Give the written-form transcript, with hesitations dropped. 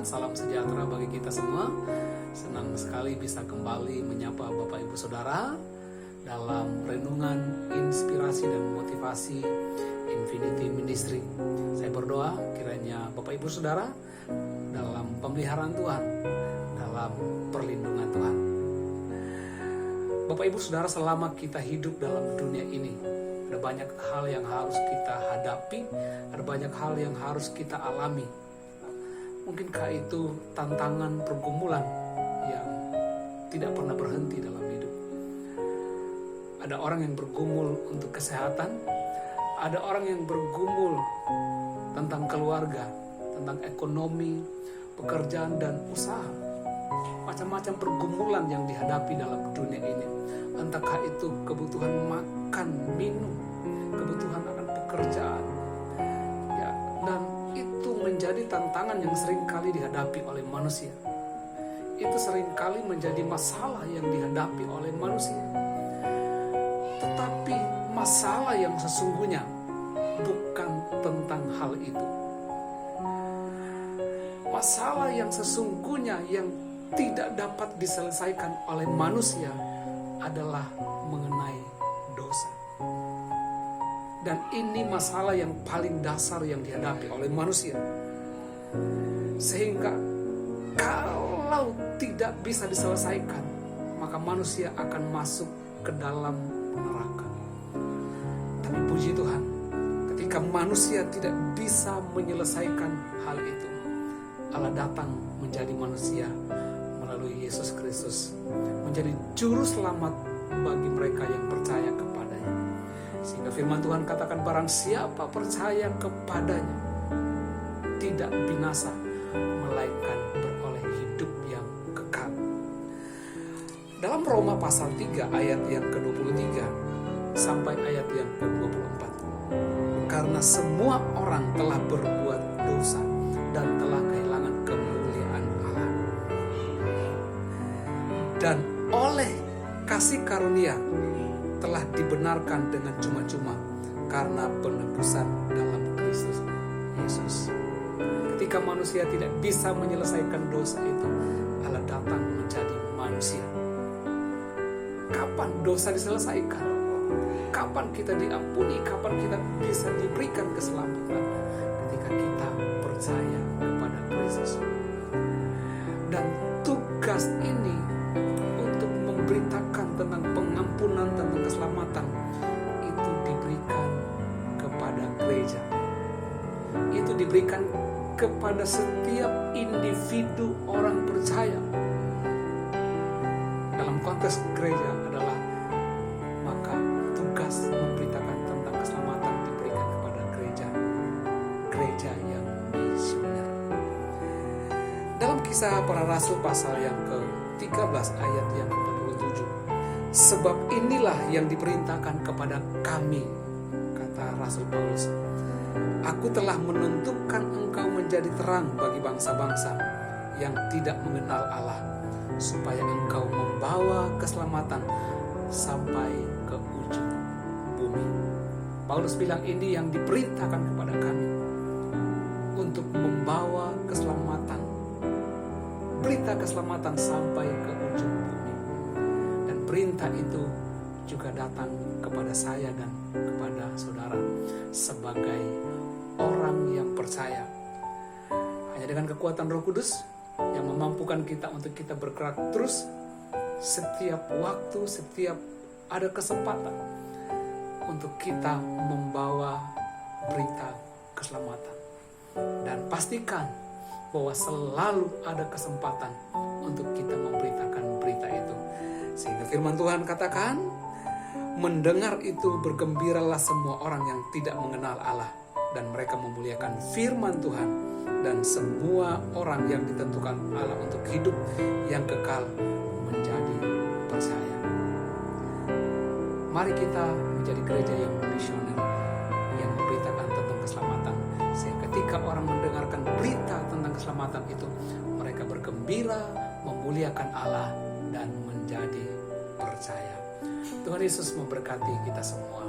salam sejahtera bagi kita semua. Senang sekali bisa kembali menyapa Bapak Ibu Saudara dalam renungan inspirasi dan motivasi Infinity Ministry. Saya berdoa kiranya Bapak Ibu Saudara dalam pemeliharaan Tuhan, dalam perlindungan Tuhan. Bapak Ibu Saudara, selama kita hidup dalam dunia ini, ada banyak hal yang harus kita hadapi, ada banyak hal yang harus kita alami. Mungkinkah itu tantangan pergumulan yang tidak pernah berhenti dalam hidup. Ada orang yang bergumul untuk kesehatan, ada orang yang bergumul tentang keluarga, tentang ekonomi, pekerjaan dan usaha. Macam-macam pergumulan yang dihadapi dalam dunia ini. Entahkah itu kebutuhan makan, minum, kebutuhan akan pekerjaan. Ya, dan itu menjadi tantangan yang seringkali dihadapi oleh manusia. Itu seringkali menjadi masalah yang dihadapi oleh manusia. Tetapi masalah yang sesungguhnya bukan tentang hal itu. Masalah yang sesungguhnya yang tidak dapat diselesaikan oleh manusia adalah mengenai dosa. Dan ini masalah yang paling dasar yang dihadapi oleh manusia. Sehingga kalau tidak bisa diselesaikan, maka manusia akan masuk ke dalam neraka. Tapi puji Tuhan, ketika manusia tidak bisa menyelesaikan hal itu, Allah datang menjadi manusia melalui Yesus Kristus, menjadi juru selamat bagi mereka yang percaya kepadanya. Sehingga firman Tuhan katakan, barang siapa percaya kepadanya tidak binasa, melainkan beroleh hidup yang kekal. Dalam Roma pasal 3 ayat yang ke-23 sampai ayat yang ke-24. Karena semua orang telah berbuat dosa dan telah kehilangan kemuliaan Allah. Dan oleh kasih karunia telah dibenarkan dengan cuma-cuma karena penebusan dalam Kristus Yesus. Ketika manusia tidak bisa menyelesaikan dosa itu, Allah datang menjadi manusia. Kapan dosa diselesaikan? Kapan kita diampuni? Kapan kita bisa diberikan keselamatan? Ketika kita percaya kepada Kristus. Dan tugas ini untuk memberitakan tentang pengampunan, tentang keselamatan, itu diberikan kepada gereja. Itu diberikan kepada setiap individu orang percaya. Dalam konteks gereja adalah maka tugas memberitakan tentang keselamatan diberikan kepada gereja yang misioner. Dalam Kisah Para Rasul pasal yang ke-13 ayat yang ke-47, sebab inilah yang diperintahkan kepada kami, kata Rasul Paulus, aku telah menentukan engkau menjadi terang bagi bangsa-bangsa yang tidak mengenal Allah, supaya engkau membawa keselamatan sampai ke ujung bumi. Paulus bilang ini yang diperintahkan kepada kami untuk membawa keselamatan, berita keselamatan sampai ke ujung bumi. Dan perintah itu juga datang kepada saya dan kepada saudara sebagai orang yang percaya. Hanya dengan kekuatan Roh Kudus yang memampukan kita untuk kita bergerak terus setiap waktu, setiap ada kesempatan untuk kita membawa berita keselamatan. Dan pastikan bahwa selalu ada kesempatan untuk kita memberitakan berita itu. Sehingga firman Tuhan katakan, mendengar itu bergembiralah semua orang yang tidak mengenal Allah, dan mereka memuliakan firman Tuhan, dan semua orang yang ditentukan Allah untuk hidup yang kekal menjadi percaya. Mari kita menjadi gereja yang misioner, yang memberitakan tentang keselamatan, sehingga ketika orang mendengarkan berita tentang keselamatan itu, mereka bergembira, memuliakan Allah, dan menjadi percaya. Tuhan Yesus memberkati kita semua.